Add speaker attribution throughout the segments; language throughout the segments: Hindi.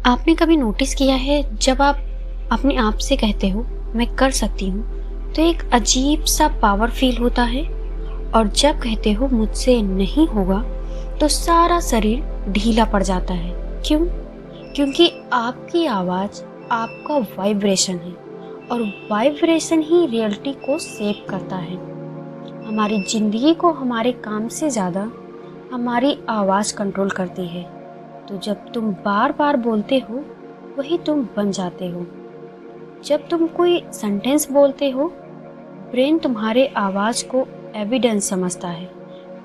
Speaker 1: आपने कभी नोटिस किया है जब आप अपने आप से कहते हो मैं कर सकती हूँ तो एक अजीब सा पावर फील होता है, और जब कहते हो मुझसे नहीं होगा तो सारा शरीर ढीला पड़ जाता है। क्यों? क्योंकि आपकी आवाज़ आपका वाइब्रेशन है, और वाइब्रेशन ही रियलिटी को शेप करता है। हमारी जिंदगी को हमारे काम से ज़्यादा हमारी आवाज़ कंट्रोल करती है। तो जब तुम बार बार बोलते हो वही तुम बन जाते हो। जब तुम कोई सेंटेंस बोलते हो ब्रेन तुम्हारे आवाज़ को एविडेंस समझता है,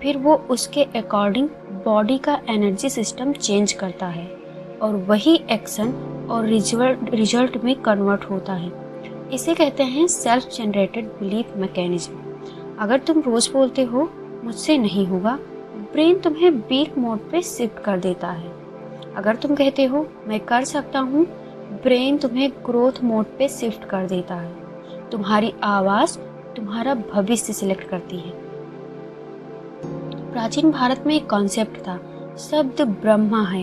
Speaker 1: फिर वो उसके अकॉर्डिंग बॉडी का एनर्जी सिस्टम चेंज करता है, और वही एक्शन और रिजल्ट में कन्वर्ट होता है। इसे कहते हैं सेल्फ जनरेटेड बिलीफ मैकेनिज्म। अगर तुम रोज़ बोलते हो मुझसे नहीं होगा, ब्रेन तुम्हें वीक मोड पे शिफ्ट कर देता है। अगर तुम कहते हो मैं कर सकता हूँ, ब्रेन तुम्हें ग्रोथ मोड पे शिफ्ट कर देता है। तुम्हारी आवाज़ तुम्हारा भविष्य सिलेक्ट करती है। प्राचीन भारत में एक कॉन्सेप्ट था, शब्द ब्रह्मा है।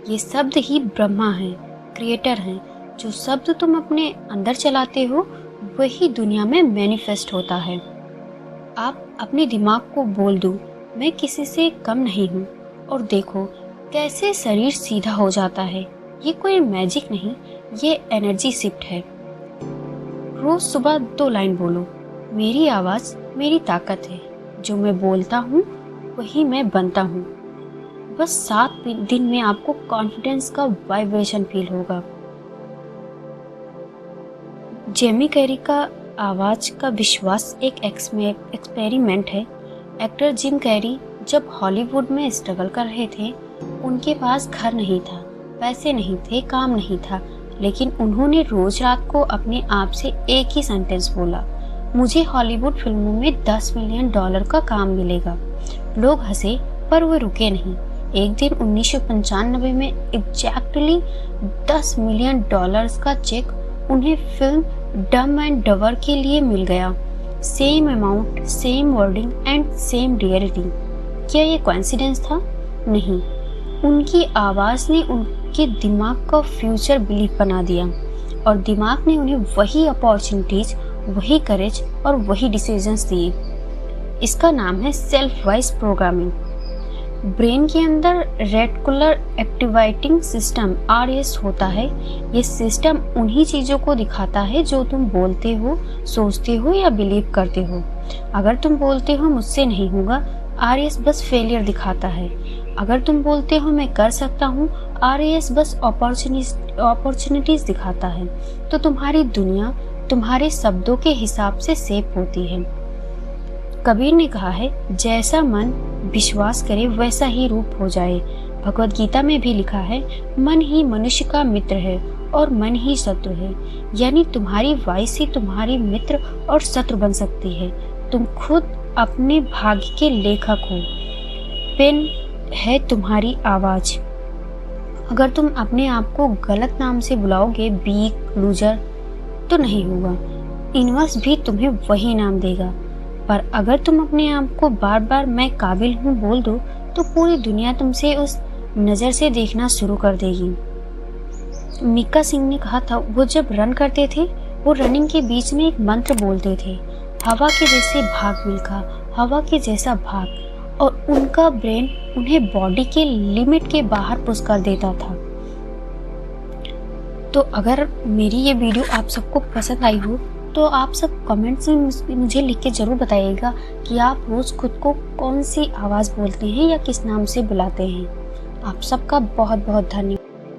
Speaker 1: ये शब्द ही ब्रह्मा है, क्रिएटर हैं। जो शब्द तुम अपने अंदर चलाते हो वही दुनिया में मैनिफेस्ट होता है। आप अपने दिमाग को बोल दो मैं किसी से कम नहीं हूँ, और देखो कैसे शरीर सीधा हो जाता है। ये कोई मैजिक नहीं, ये एनर्जी शिफ्ट है। रोज सुबह 2 लाइन बोलो, मेरी आवाज़ मेरी ताकत है, जो मैं बोलता हूँ वही मैं बनता हूँ। बस 7 दिन में आपको कॉन्फिडेंस का वाइब्रेशन फील होगा। जेमी कैरी का आवाज़ का विश्वास एक एक्सपेरिमेंट है। एक्टर जिम कैरी जब हॉलीवुड में स्ट्रगल कर रहे थे, उनके पास घर नहीं था, पैसे नहीं थे, काम नहीं था, लेकिन उन्होंने रोज रात को अपने आप से एक ही सेंटेंस बोला, मुझे हॉलीवुड फिल्मों में $10 मिलियन का काम मिलेगा। लोग हंसे पर वो रुके नहीं। एक दिन 1995 में एग्जैक्टली $10 मिलियन का चेक उन्हें फिल्म डम एंड डवर के लिए मिल गया। Same amount, same wording and same reality. क्या ये कोइंसिडेंस था? नहीं, उनकी आवाज़ ने उनके दिमाग का फ्यूचर बिलीफ बना दिया, और दिमाग ने उन्हें वही अपॉर्चुनिटीज, वही करेज और वही डिसीजंस दिए। इसका नाम है सेल्फ वॉइस प्रोग्रामिंग। ब्रेन के अंदर रेटिकुलर एक्टिवेटिंग सिस्टम RAS होता है। ये सिस्टम उन्हीं चीज़ों को दिखाता है जो तुम बोलते हो, सोचते हो या बिलीव करते हो। अगर तुम बोलते हो मुझसे नहीं होगा, RAS बस फेलियर दिखाता है। अगर तुम बोलते हो मैं कर सकता हूँ, RAS बस अपॉर्चुनिटीज दिखाता है। तो तुम्हारी दुनिया तुम्हारे शब्दों के हिसाब से शेप होती है। कबीर ने कहा है, जैसा मन विश्वास करे वैसा ही रूप हो जाए। भगवद गीता में भी लिखा है, मन ही मनुष्य का मित्र है और मन ही शत्रु है। यानी तुम्हारी वॉइस ही तुम्हारी मित्र और शत्रु बन सकती है। तुम खुद अपने भाग्य के लेखक हो। पेन है तुम्हारी आवाज। अगर तुम अपने आप को गलत नाम से बुलाओगे, वीक, लूजर, तो नहीं होगा। यूनिवर्स भी तुम्हें वही नाम देगा। पर अगर तुम अपने आप को बार बार मैं काबिल हूँ बोल दो, तो पूरी दुनिया तुमसे उस नज़र से देखना शुरू कर देगी। मीका सिंह ने कहा था, वो जब रन करते थे वो रनिंग के बीच में एक मंत्र बोलते थे, हवा के जैसे भाग मिल्खा, हवा के जैसा भाग, और उनका ब्रेन उन्हें बॉडी के लिमिट के बाहर पुश कर देता था। तो अगर मेरी ये वीडियो आप सबको पसंद आई हो तो आप सब कमेंट्स में मुझे लिख के ज़रूर बताइएगा कि आप रोज़ खुद को कौन सी आवाज़ बोलते हैं या किस नाम से बुलाते हैं। आप सबका बहुत बहुत धन्यवाद।